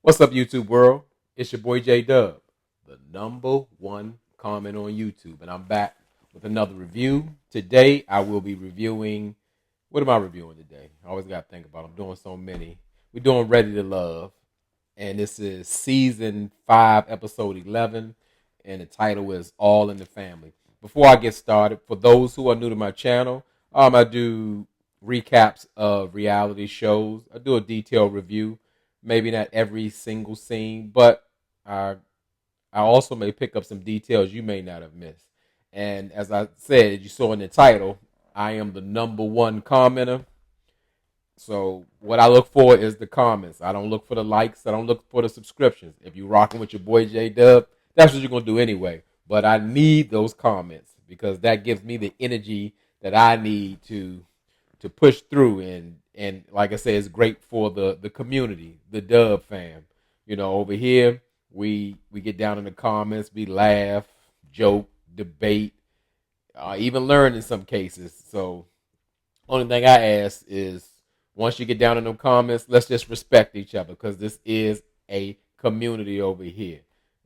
What's up, YouTube world? It's your boy J Dub, the number one comment on YouTube, and I'm back with another review. Today, I will be reviewing. What am I reviewing today? I always got to think about. I'm doing so many. We're doing Ready to Love, and this is season 5, episode 11, and the title is All in the Family. Before I get started, for those who are new to my channel, I do recaps of reality shows. I do a detailed review. Maybe not every single scene, but I also may pick up some details you may not have missed. And as I said, you saw in the title, I am the number one commenter. So what I look for is the comments. I don't look for the likes. I don't look for the subscriptions. If you're rocking with your boy J Dub, that's what you're gonna do anyway. But I need those comments because that gives me the energy that I need to push through, and like I said, it's great for the community, the Dub fam. Over here we get down in the comments, we laugh, joke, debate, even learn in some cases. So only thing I ask is once you get down in the comments, let's just respect each other because this is a community over here,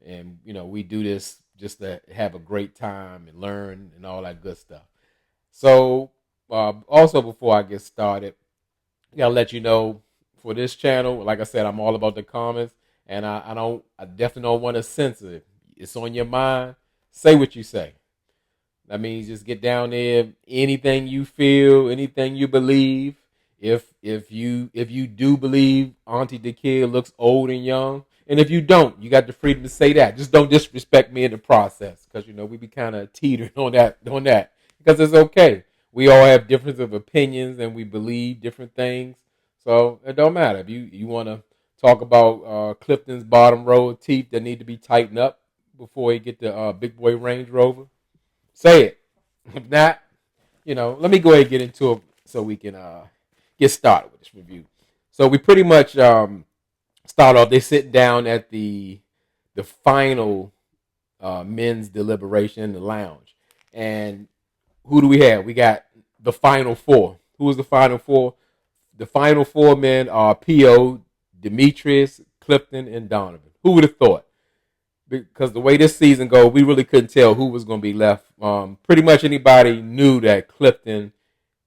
and we do this just to have a great time and learn and all that good stuff. So also, before I get started, I gotta let you know for this channel, like I said, I'm all about the comments, and I definitely don't want to censor it. It's on your mind. Say what you say. That means just get down there. Anything you feel, anything you believe. If you do believe Auntie the Kid looks old and young, and if you don't, you got the freedom to say that. Just don't disrespect me in the process, because we be kind of teetering on that because it's okay. We all have difference of opinions and we believe different things. So it don't matter. If you want to talk about Clifton's bottom row of teeth that need to be tightened up before he get the big boy Range Rover, say it. If not, let me go ahead and get into it so we can get started with this review. So we pretty much start off. They sit down at the final men's deliberation in the lounge. And who do we have? We got the final four. Who is the final four? The final four men are P.O., Demetrius, Clifton, and Donovan. Who would have thought? Because the way this season goes, we really couldn't tell who was going to be left. Pretty much anybody knew that Clifton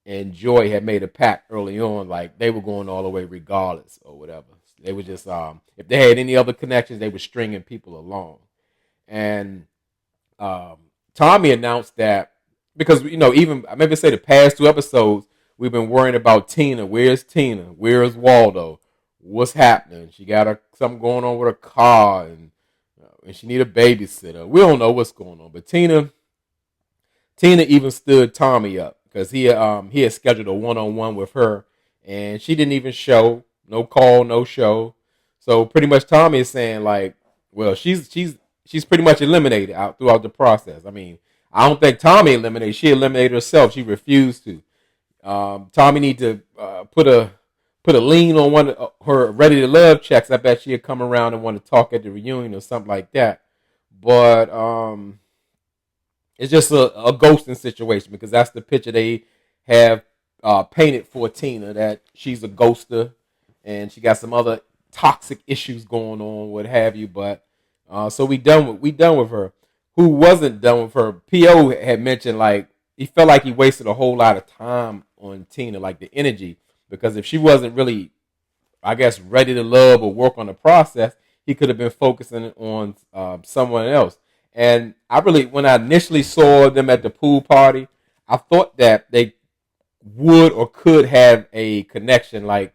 and Joy had made a pact early on, like they were going all the way regardless or whatever. They were just, if they had any other connections, they were stringing people along. And Tommy announced that, because even maybe say the past 2 episodes we've been worrying about Tina. Where's Tina? Where's Waldo? What's happening? She got something going on with her car, and she need a babysitter. We don't know what's going on, but Tina even stood Tommy up because he had scheduled a one-on-one with her, and she didn't even show. No call, no show. So pretty much Tommy is saying, like, well, she's pretty much eliminated out throughout the process. I mean, I don't think Tommy eliminated. She eliminated herself. She refused to. Tommy need to put a lien on one of her Ready to Love checks. I bet she'd come around and want to talk at the reunion or something like that. But it's just a ghosting situation, because that's the picture they have painted for Tina, that she's a ghoster and she got some other toxic issues going on, what have you. But so we done with her. Who wasn't done with her? P.O. had mentioned, like, he felt like he wasted a whole lot of time on Tina, like the energy, because if she wasn't really, I guess, ready to love or work on the process, he could have been focusing on someone else. And when I initially saw them at the pool party, I thought that they would or could have a connection, like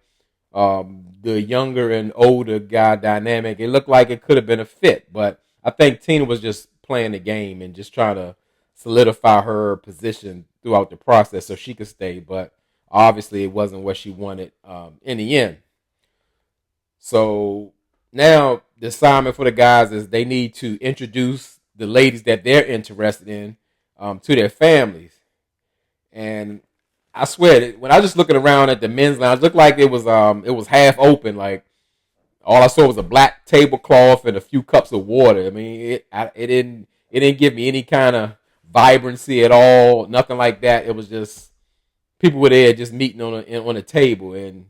the younger and older guy dynamic. It looked like it could have been a fit, but I think Tina was just playing the game and just trying to solidify her position throughout the process so she could stay. But obviously it wasn't what she wanted in the end. So now the assignment for the guys is they need to introduce the ladies that they're interested in to their families. And I swear that when I was just looking around at the men's lounge, it looked like it was half open. Like, all I saw was a black tablecloth and a few cups of water. I mean, it didn't give me any kind of vibrancy at all. Nothing like that. It was just people were there just meeting on a table. And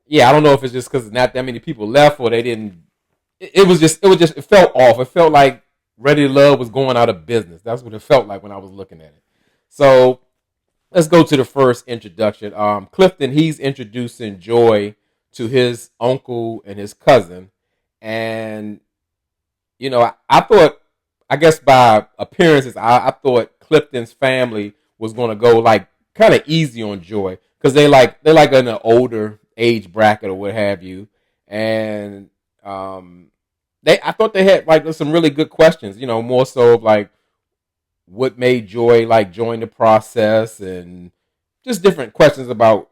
yeah, I don't know if it's just because not that many people left, or they didn't it felt off. It felt like Ready to Love was going out of business. That's what it felt like when I was looking at it. So let's go to the first introduction. Clifton, he's introducing Joy to his uncle and his cousin, and I thought, I guess by appearances, I thought Clifton's family was going to go like kind of easy on Joy because they're like in an older age bracket or what have you, and I thought they had like some really good questions. More so of like what made Joy like join the process and just different questions about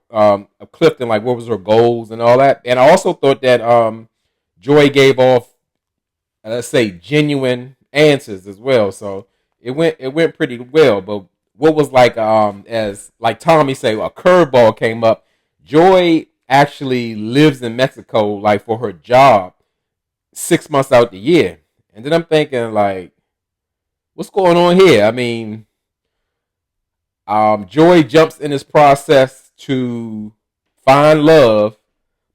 Clifton, like what was her goals and all that. And I also thought that Joy gave off, let's say, genuine answers as well. So it went pretty well. But what was like as like Tommy say, a curveball came up. Joy actually lives in Mexico like for her job 6 months out the year. And then I'm thinking like, what's going on here? I mean, Joy jumps in this process to find love,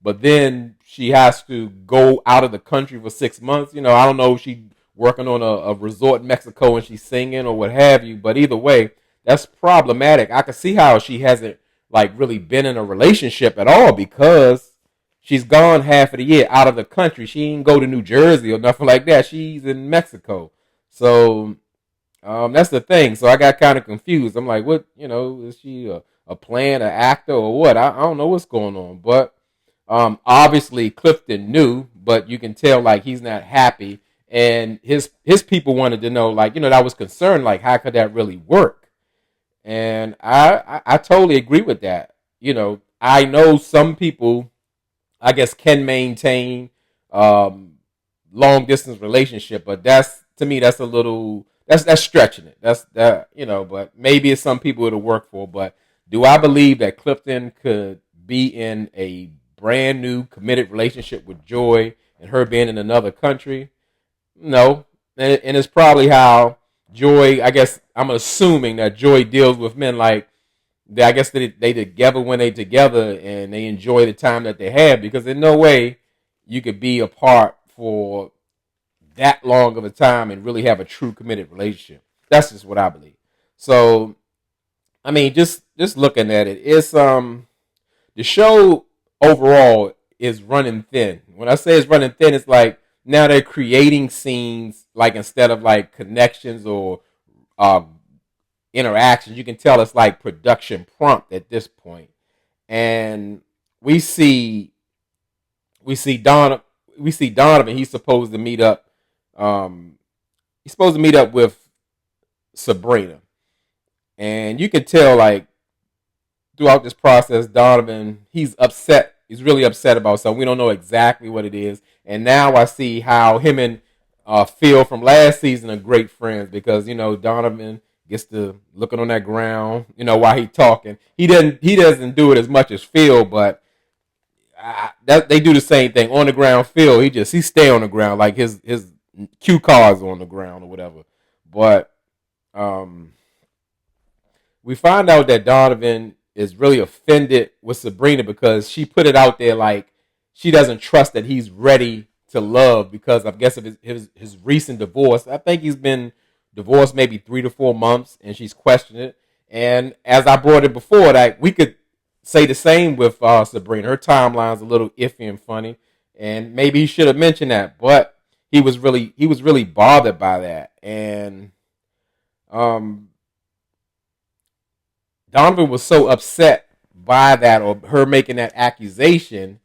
but then she has to go out of the country for 6 months. I don't know if she's working on a resort in Mexico and she's singing or what have you, but either way, that's problematic. I can see how she hasn't like really been in a relationship at all because she's gone half of the year out of the country. She didn't go to New Jersey or nothing like that. She's in Mexico. So that's the thing. So I got kind of confused. I'm like, what, is she a plan, an actor, or what? I don't know what's going on. But obviously Clifton knew, but you can tell like he's not happy. And his people wanted to know, like, that was concerned, like, how could that really work? And I totally agree with that. I know some people, I guess, can maintain long distance relationship, but to me that's a little that's stretching it. That's that but maybe it's some people it'll work for. But do I believe that Clifton could be in a brand new committed relationship with Joy and her being in another country? No, and it's probably how Joy. I guess I'm assuming that Joy deals with men like I guess they together when they together and they enjoy the time that they have because in no way you could be apart for that long of a time and really have a true committed relationship. That's just what I believe. So, I mean, just looking at it, it's the show overall is running thin. When I say it's running thin, it's like now they're creating scenes like instead of like connections or interactions. You can tell it's like production prompt at this point, and we see Donovan. He's supposed to meet up. He's supposed to meet up with Sabrina, and you can tell like throughout this process, Donovan he's upset. He's really upset about something. We don't know exactly what it is, and now I see how him and Phil from last season are great friends because Donovan gets to looking on that ground, while he talking. He doesn't do it as much as Phil, but they do the same thing on the ground. Phil, he stay on the ground like his cue cards on the ground or whatever. But we find out that Donovan is really offended with Sabrina because she put it out there like she doesn't trust that he's ready to love because I guess of his recent divorce. I think he's been divorced maybe 3 to 4 months, and she's questioned it. And as I brought it before, that we could say the same with Sabrina. Her timeline's a little iffy and funny, and maybe he should have mentioned that, but he was really bothered by that. And Donovan was so upset by that or her making that accusation.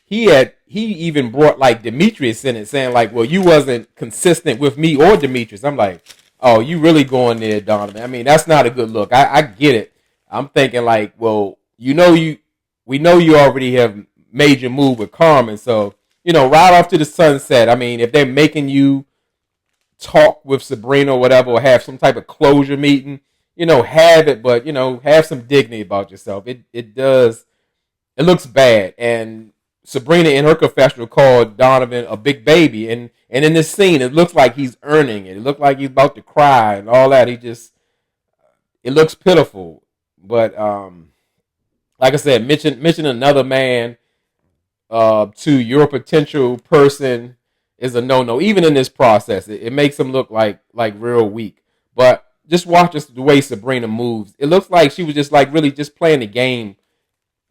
He even brought like Demetrius in it, saying like, "Well, you wasn't consistent with me or Demetrius." I'm like, "Oh, you really going there, Donovan?" I mean, that's not a good look. I get it. I'm thinking like, well, we know you already have made your move with Carmen, so right off to the sunset. I mean, if they're making you talk with Sabrina or whatever, or have some type of closure meeting, have it, but have some dignity about yourself. It does. It looks bad, and Sabrina in her confessional called Donovan a big baby, and in this scene, it looks like he's earning it. It looked like he's about to cry and all that. It looks pitiful. But like I said, mention another man to your potential person is a no. Even in this process, it makes him look like real weak. But just watch the way Sabrina moves. It looks like she was just like really just playing the game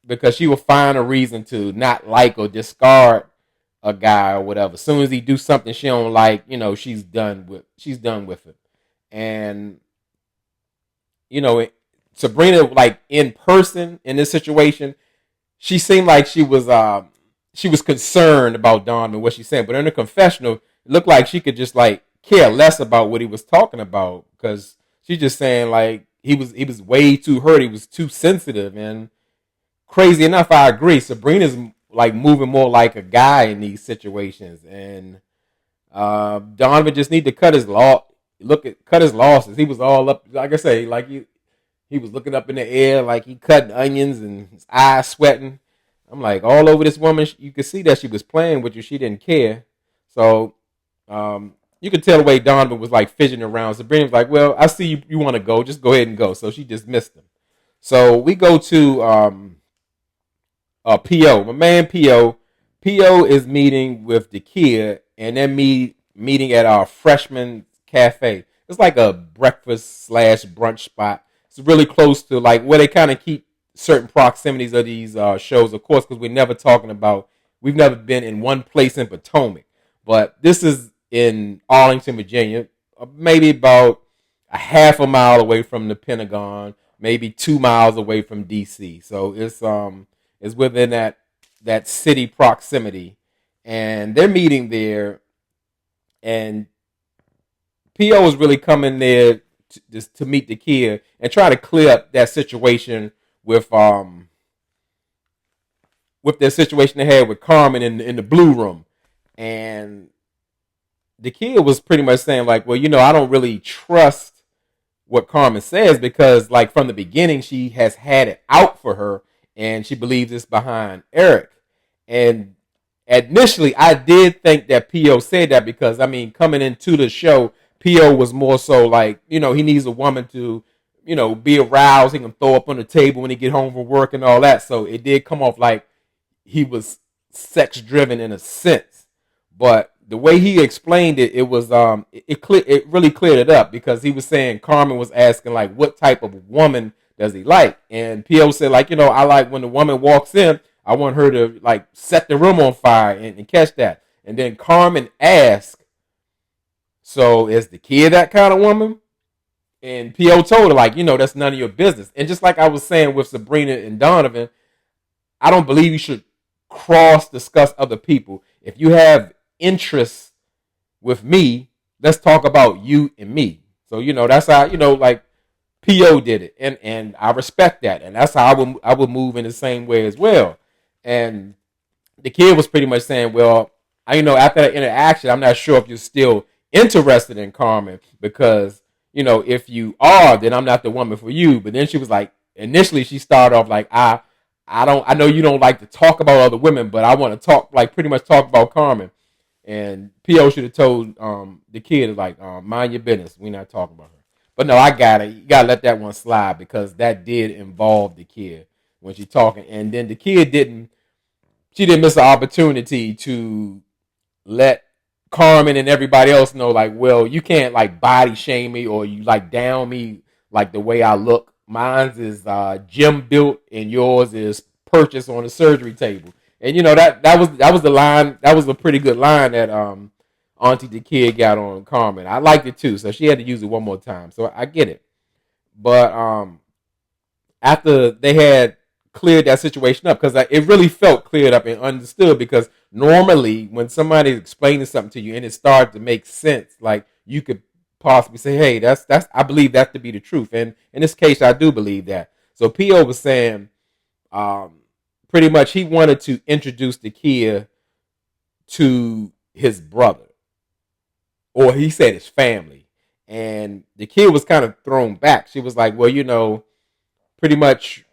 because she will find a reason to not like or discard a guy or whatever. As soon as he do something she don't like, she's done with it. And Sabrina, like in person in this situation, she seemed like she was concerned about Donovan, what she's saying. But in the confessional, it looked like she could just like care less about what he was talking about because she's just saying like he was way too hurt, he was too sensitive. And crazy enough, I agree. Sabrina's like moving more like a guy in these situations, and Donovan just need to cut his losses. He was all up, like I say, like he was looking up in the air like he cutting onions and his eyes sweating. I'm like all over this woman. You could see that she was playing with you. She didn't care. So you could tell the way Donovan was like fidgeting around. Sabrina was like, "Well, I see you want to go. Just go ahead and go." So she dismissed him. So we go to PO. My man PO. PO is meeting with the kid, and they're meeting at our freshman cafe. It's like a breakfast / brunch spot. It's really close to like where they kind of keep certain proximities of these shows, of course, because we've never been in one place in Potomac, but this is in Arlington, Virginia, maybe about a half a mile away from the Pentagon, maybe 2 miles away from DC. So it's within that city proximity, and they're meeting there, and PO is really coming there to meet the kid and try to clear up that situation with their situation they had with Carmen in the blue room. And the kid was pretty much saying like, well, I don't really trust what Carmen says because like from the beginning she has had it out for her and she believes it's behind Eric. And initially I did think that PO said that because I mean coming into the show, PO was more so like, he needs a woman to, be aroused. He can throw up on the table when he get home from work and all that. So it did come off like he was sex driven in a sense. But the way he explained it, it was it really cleared it up because he was saying Carmen was asking like what type of woman does he like, and PO said like I like when the woman walks in, I want her to like set the room on fire and catch that. And then Carmen asked, so is the kid that kind of woman? And PO told her like that's none of your business. And just like I was saying with Sabrina and Donovan, I don't believe you should cross discuss other people. If you have interests with me, let's talk about you and me. So that's how like PO did it, and I respect that, and that's how I would move in the same way as well. And the kid was pretty much saying, well, after that interaction, I'm not sure if you're still interested in Carmen because if you are, then I'm not the woman for you. But then she was like, initially she started off like I know you don't like to talk about other women, but I want to pretty much talk about Carmen. And PO should have told the kid like mind your business, we're not talking about her. But no, I got it. You gotta let that one slide because that did involve the kid when she talking. And then the kid didn't miss the opportunity to let Carmen and everybody else know like, well, you can't like body shame me or you like down me like the way I look. Mine's is gym built and yours is purchased on the surgery table. And that was the line. That was a pretty good line that Auntie the kid got on Carmen. I liked it too, so she had to use it one more time. So I get it. But after they had cleared that situation up, because it really felt cleared up and understood, because normally when somebody's explaining something to you and it started to make sense, like you could possibly say, hey, that's I believe that to be the truth. And in this case, I do believe that. So PO was saying pretty much he wanted to introduce the kid to his brother. Or he said his family. And the kid was kind of thrown back. She was like, well, pretty much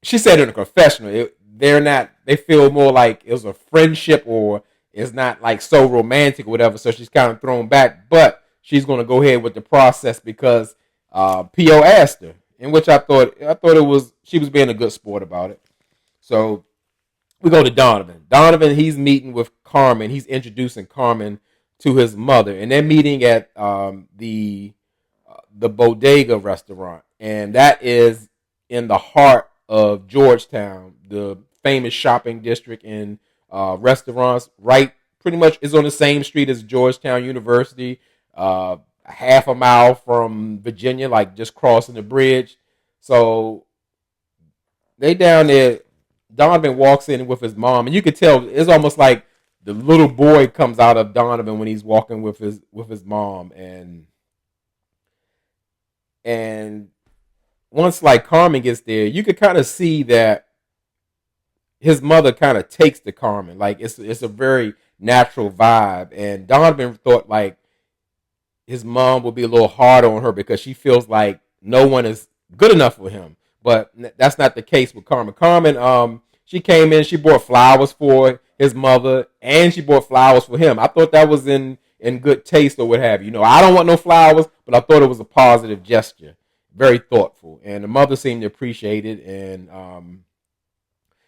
she said in a confessional, they feel more like it was a friendship or it's not like so romantic or whatever. So she's kind of thrown back, but she's going to go ahead with the process because PO asked her, in which I thought it was, she was being a good sport about it. So we go to Donovan. Donovan, he's meeting with Carmen. He's introducing Carmen to his mother, and they're meeting at the Bodega restaurant, and that is in the heart of Georgetown, the famous shopping district and restaurants. Right, pretty much is on the same street as Georgetown University. Half a mile from Virginia, like just crossing the bridge. So they down there. Donovan walks in with his mom, and you could tell it's almost like the little boy comes out of Donovan when he's walking with his mom, and once like Carmen gets there, you could kind of see that his mother kind of takes to Carmen, like it's a very natural vibe, and Donovan thought like his mom will be a little hard on her because she feels like no one is good enough for him. But that's not the case with Carmen. Carmen, she came in, she bought flowers for his mother, and she bought flowers for him. I thought that was in good taste or what have you. You know, I don't want no flowers, but I thought it was a positive gesture, very thoughtful, and the mother seemed to appreciate it. And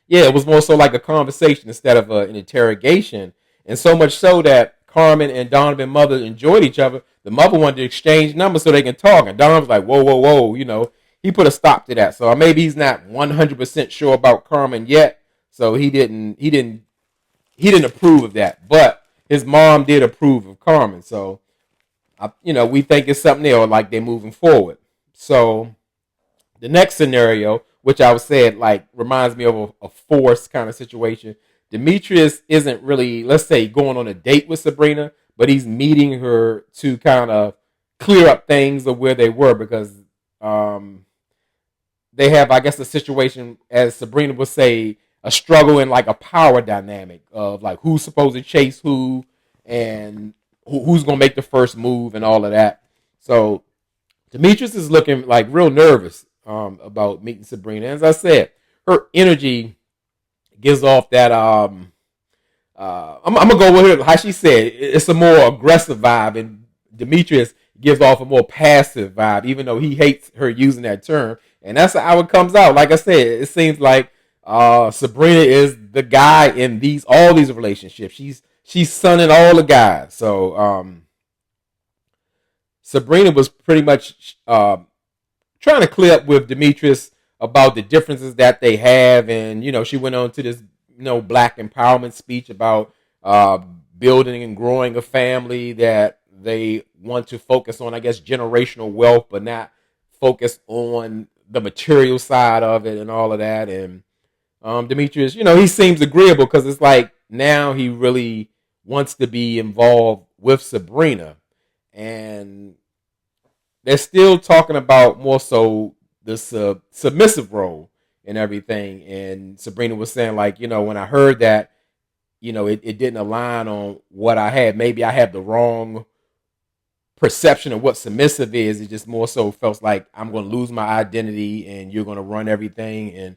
yeah, it was more so like a conversation instead of an interrogation, and so much so that Carmen and Donovan's mother enjoyed each other. The mother wanted to exchange numbers so they can talk, and Donovan was like, "Whoa, whoa, whoa!" You know, he put a stop to that. So maybe he's not 100% sure about Carmen yet. So he didn't approve of that, but his mom did approve of Carmen. So we think it's something there, like they're moving forward. So the next scenario, which I would say like reminds me of a forced kind of situation. Demetrius isn't really, let's say, going on a date with Sabrina, but he's meeting her to kind of clear up things of where they were because they have, I guess, a situation, as Sabrina would say, a struggle in like a power dynamic of like who's supposed to chase who and who's going to make the first move and all of that. So Demetrius is looking like real nervous about meeting Sabrina. As I said, her energy gives off that I'm gonna go with her. How she said it's a more aggressive vibe, and Demetrius gives off a more passive vibe, even though he hates her using that term. And that's how it comes out. Like I said, it seems like Sabrina is the guy in all these relationships. She's sunning all the guys. So Sabrina was pretty much trying to clear up with Demetrius about the differences that they have, and she went on to this black empowerment speech about building and growing a family that they want to focus on, I guess, generational wealth, but not focus on the material side of it and all of that. And Demetrius, he seems agreeable because it's like now he really wants to be involved with Sabrina, and they're still talking about more so this submissive role and everything. And Sabrina was saying, like, when I heard that, it didn't align on what I had. Maybe I had the wrong perception of what submissive is. It just more so felt like I'm going to lose my identity and you're going to run everything.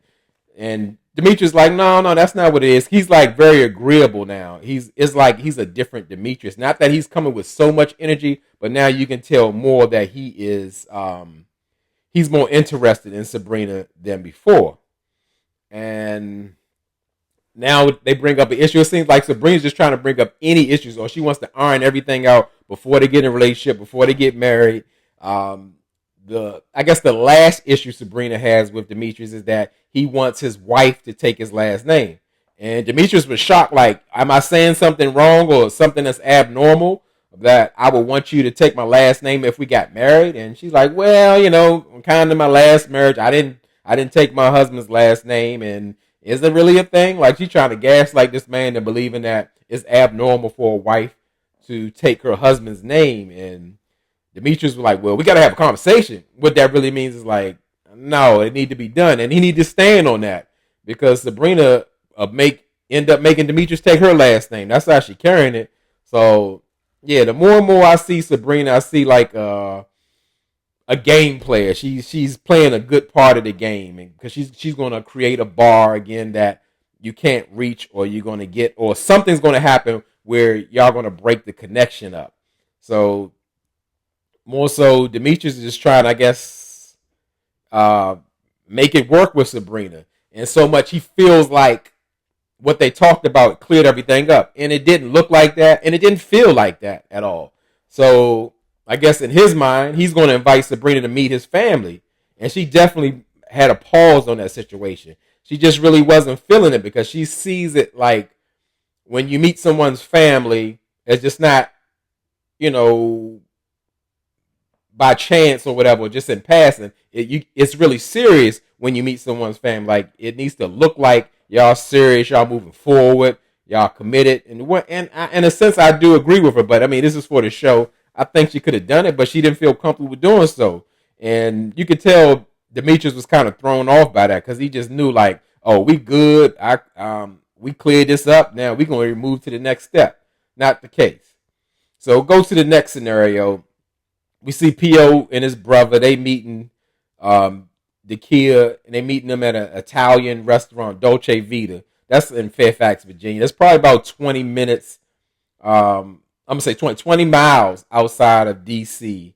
And Demetrius like, no, that's not what it is. He's like very agreeable now. It's like he's a different Demetrius. Not that he's coming with so much energy, but now you can tell more that he is he's more interested in Sabrina than before. And now they bring up an issue. It seems like Sabrina's just trying to bring up any issues, or she wants to iron everything out before they get in a relationship, before they get married. I guess the last issue Sabrina has with Demetrius is that he wants his wife to take his last name. And Demetrius was shocked, like, am I saying something wrong or something that's abnormal that I would want you to take my last name if we got married? And she's like, well, kind of my last marriage, I didn't take my husband's last name, and is it really a thing? Like, she's trying to gaslight this man into believing that it's abnormal for a wife to take her husband's name. And Demetrius was like, well, we got to have a conversation. What that really means is like, no, it need to be done. And he need to stand on that because Sabrina end up making Demetrius take her last name. That's how she carrying it. So, yeah, the more and more I see Sabrina, I see like a game player. She's playing a good part of the game because she's going to create a bar again that you can't reach, or you're going to get, or something's going to happen where y'all going to break the connection up. So more so, Demetrius is just trying, I guess, make it work with Sabrina. And so much he feels like what they talked about cleared everything up. And it didn't look like that, and it didn't feel like that at all. So I guess in his mind, he's going to invite Sabrina to meet his family. And she definitely had a pause on that situation. She just really wasn't feeling it because she sees it like when you meet someone's family, it's just not, you know, by chance or whatever, just in passing. It's really serious when you meet someone's family. Like, it needs to look like y'all serious, y'all moving forward, y'all committed. And in a sense, I do agree with her. But I mean, this is for the show. I think she could have done it, but she didn't feel comfortable with doing so. And you could tell Demetrius was kind of thrown off by that because he just knew, like, oh, we good. We cleared this up. Now we're going to move to the next step. Not the case. So go to the next scenario. We see P.O. and his brother. They meeting the kid, and they meeting them at an Italian restaurant, Dolce Vita. That's in Fairfax, Virginia. That's probably about 20 minutes. I'm going to say 20 miles outside of D.C.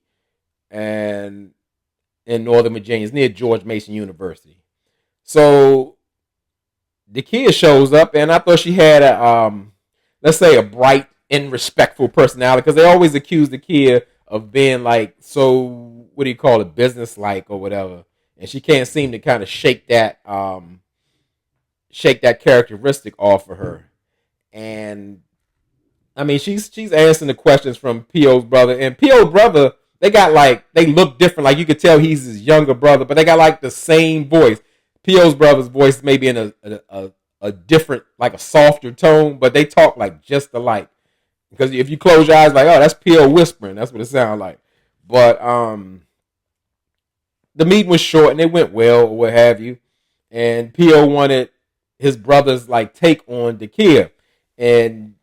and in Northern Virginia. It's near George Mason University. So the kid shows up, and I thought she had let's say a bright and respectful personality, because they always accuse the kid of being like, so what do you call it, business like or whatever, and she can't seem to kind of shake that characteristic off of her. And I mean, she's answering the questions from P.O.'s brother, and P.O.'s brother, they look different. Like, you could tell he's his younger brother, but they got like the same voice. P.O.'s brother's voice may be in a different, like a softer tone, but they talk like just alike. Because if you close your eyes, like, oh, that's P.O. whispering. That's what it sounds like. But the meeting was short and it went well, or what have you. And P.O. wanted his brother's like take on the kid, and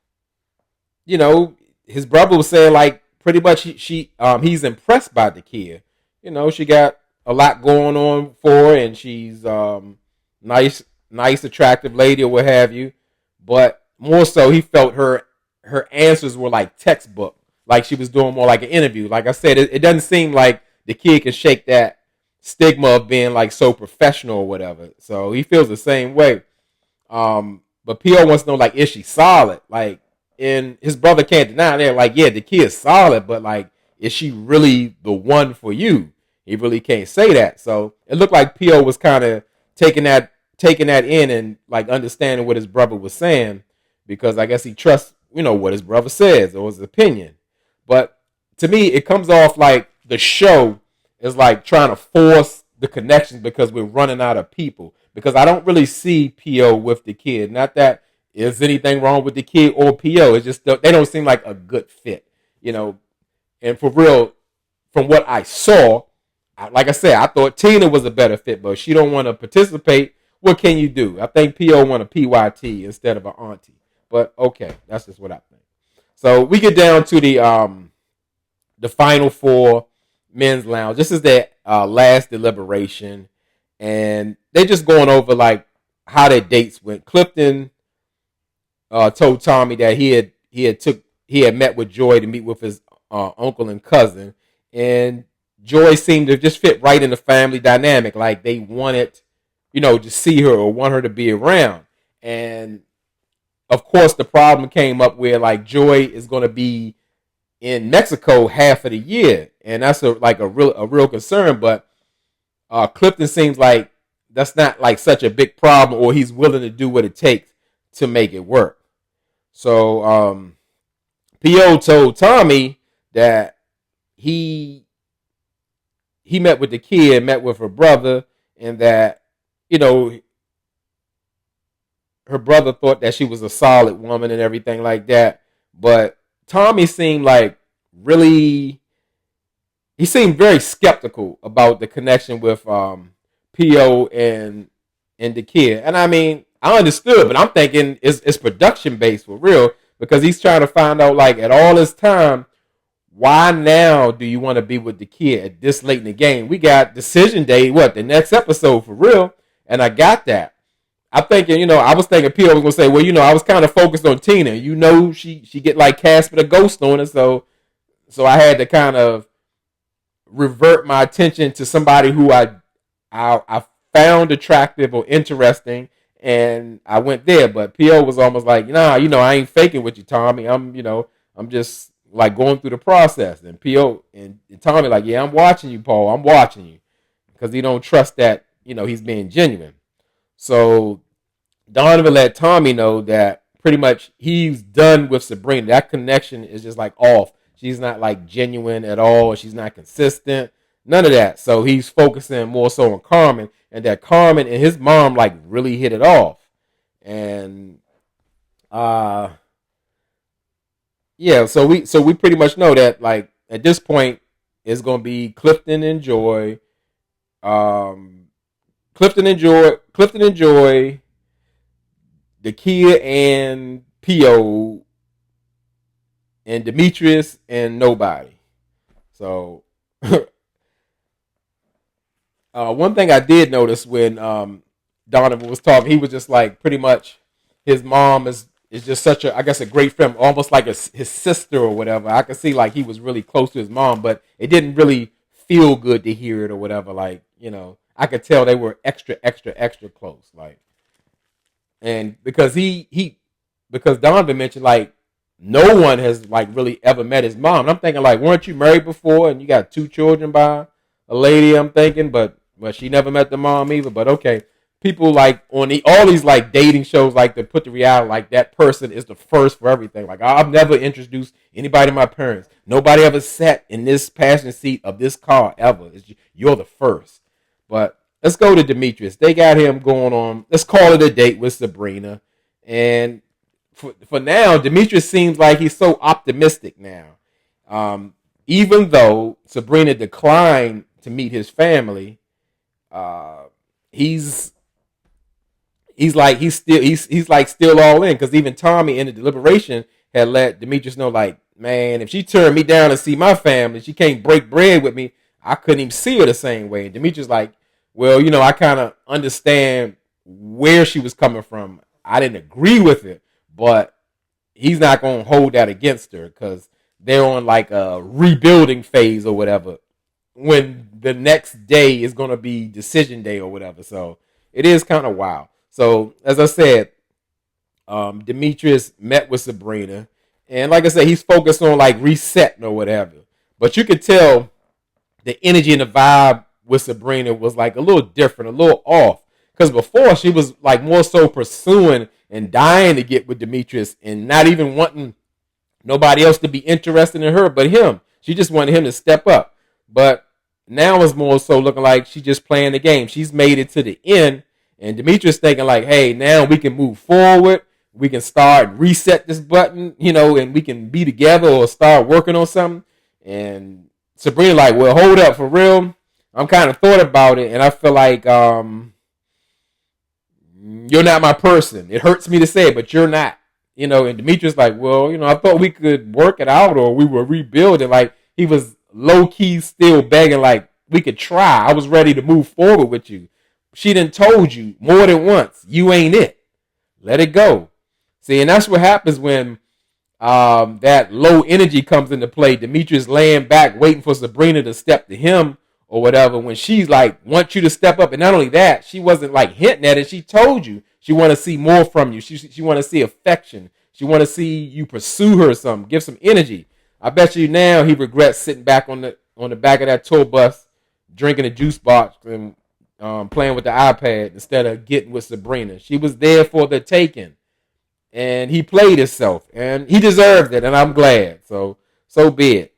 you know, his brother was saying like pretty much he's impressed by the kid. You know, she got a lot going on for her, and she's nice, attractive lady, or what have you. But more so, he felt her answers were like textbook, like she was doing more like an interview. Like I said, it doesn't seem like the kid can shake that stigma of being like so professional or whatever. So he feels the same way. But P.O. wants to know, like, is she solid? Like, and his brother can't deny that. Like, yeah, the kid's solid, but like, is she really the one for you? He really can't say that. So it looked like P.O. was kind of taking that in and like understanding what his brother was saying, because I guess he trusts, you know, what his brother says or his opinion. But to me, it comes off like the show is like trying to force the connections because we're running out of people. Because I don't really see P.O. with the kid. Not that is anything wrong with the kid or P.O. It's just they don't seem like a good fit, you know. And for real, from what I saw, like I said, I thought Tina was a better fit, but she don't want to participate. What can you do? I think P.O. want a PYT instead of an auntie. But okay, that's just what I think. So we get down to the final four men's lounge. This is their last deliberation, and they just going over like how their dates went. Clifton told Tommy that he had met with Joy to meet with his uncle and cousin, and Joy seemed to just fit right in the family dynamic. Like, they wanted, you know, to see her or want her to be around. And of course, the problem came up where like Joy is going to be in Mexico half of the year, and that's a real concern. But Clifton seems like that's not like such a big problem, or he's willing to do what it takes to make it work. So P.O. told Tommy that he met with the kid, met with her brother, and that, you know, her brother thought that she was a solid woman and everything like that. But Tommy seemed like he seemed very skeptical about the connection with P.O. and the kid. And I mean, I understood, but I'm thinking it's production based for real, because he's trying to find out, like, at all this time, why now do you want to be with the kid at this late in the game? We got decision day, the next episode for real, and I got that. I'm thinking, you know, I was thinking P.O. was going to say, well, you know, I was kind of focused on Tina. You know, she get like Casper the Ghost on it, so I had to kind of revert my attention to somebody who I found attractive or interesting, And I went there, but P.O. was almost like, nah, I ain't faking with you, Tommy. I'm just like going through the process. And P.O. and Tommy like, yeah, I'm watching you, Paul. I'm watching you, because he don't trust that he's being genuine. So Donovan let Tommy know that pretty much he's done with Sabrina. That connection is just like off. She's not like genuine at all. She's not consistent. None of that. So he's focusing more so on Carmen, and that Carmen and his mom like really hit it off. And uh yeah, so we pretty much know that like at this point it's gonna be Clifton and Joy. Um Clifton and Joy, the kid and P.O. and Demetrius and nobody. So one thing I did notice when Donovan was talking, he was just like pretty much his mom is just such a, I guess, a great friend, almost like his sister or whatever. I could see like he was really close to his mom, but it didn't really feel good to hear it or whatever. Like I could tell they were extra, extra, extra close. Like, and because Donovan mentioned like no one has like really ever met his mom. And I'm thinking like, weren't you married before and you got 2 children by a lady? I'm thinking, but she never met the mom either. But okay, people like on all these like dating shows like to put the reality like that person is the first for everything. Like I've never introduced anybody to my parents. Nobody ever sat in this passenger seat of this car ever. You're the first. But let's go to Demetrius. They got him going on. Let's call it a date with Sabrina. And for now, Demetrius seems like he's so optimistic now. Even though Sabrina declined to meet his family, he's still all in, because even Tommy in the deliberation had let Demetrius know like, man, if she turned me down to see my family, she can't break bread with me. I couldn't even see her the same way. And Demetrius like, well, I kind of understand where she was coming from. I didn't agree with it, but he's not going to hold that against her, because they're on like a rebuilding phase or whatever, when the next day is going to be decision day or whatever. So it is kind of wild. So as I said, Demetrius met with Sabrina, and like I said, he's focused on like resetting or whatever. But you could tell the energy and the vibe with Sabrina was like a little different, a little off. Because before she was like more so pursuing and dying to get with Demetrius and not even wanting nobody else to be interested in her but him. She just wanted him to step up. But now it's more so looking like she's just playing the game. She's made it to the end, and Demetrius thinking like, hey, now we can move forward. We can start reset this button, and we can be together or start working on something. And Sabrina like, well, hold up, for real. I'm kind of thought about it, and I feel like you're not my person. It hurts me to say it, but you're not. And Demetrius like, well, I thought we could work it out, or we were rebuilding. Like, he was low key still begging, like, we could try. I was ready to move forward with you. She done told you more than once, you ain't it. Let it go. See, and that's what happens when that low energy comes into play. Demetrius laying back, waiting for Sabrina to step to him or whatever, when she's like, wants you to step up. And not only that, she wasn't like hinting at it. She told you she want to see more from you. She want to see affection. She want to see you pursue her some, give some energy. I bet you now he regrets sitting back on the back of that tour bus, drinking a juice box and playing with the iPad instead of getting with Sabrina. She was there for the taking, and he played himself, and he deserved it, and I'm glad. So be it.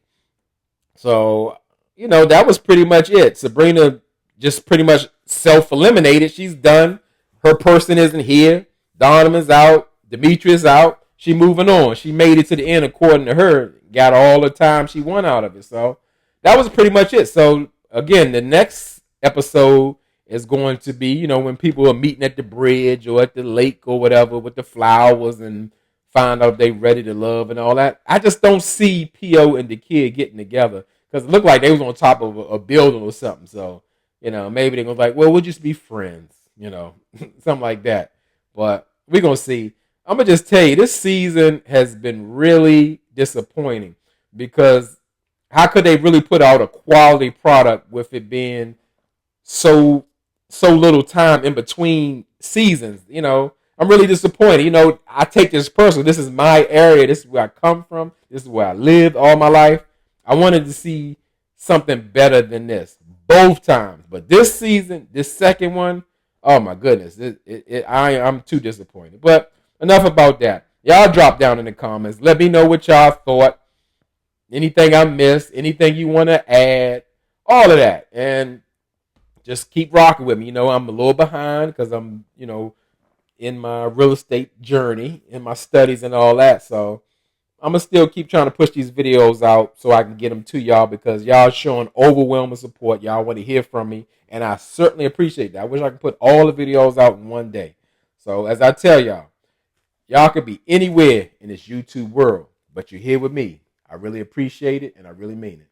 So, that was pretty much it. Sabrina just pretty much self-eliminated. She's done. Her person isn't here. Donovan's out. Demetrius out. She moving on. She made it to the end according to her. Got all the time she won out of it. So that was pretty much it. So again, the next episode is going to be, when people are meeting at the bridge or at the lake or whatever with the flowers and find out they ready to love and all that. I just don't see P.O. and the kid getting together, because it looked like they was on top of a building or something. So, maybe they're going to be like, well, we'll just be friends, something like that. But we're going to see. I'm going to just tell you, this season has been really disappointing, because how could they really put out a quality product with it being so so little time in between seasons. I'm really disappointed. I take this personal. This is my area. This is where I come from. This is where I lived all my life. I wanted to see something better than this both times. But this season, this second one, oh my goodness, I'm too disappointed. But enough about that. Y'all drop down in the comments. Let me know what y'all thought. Anything I missed, anything you want to add, all of that. And just keep rocking with me. I'm a little behind because I'm, in my real estate journey, in my studies and all that. So I'm going to still keep trying to push these videos out so I can get them to y'all because y'all showing overwhelming support. Y'all want to hear from me, and I certainly appreciate that. I wish I could put all the videos out in one day. So as I tell y'all could be anywhere in this YouTube world, but you're here with me. I really appreciate it, and I really mean it.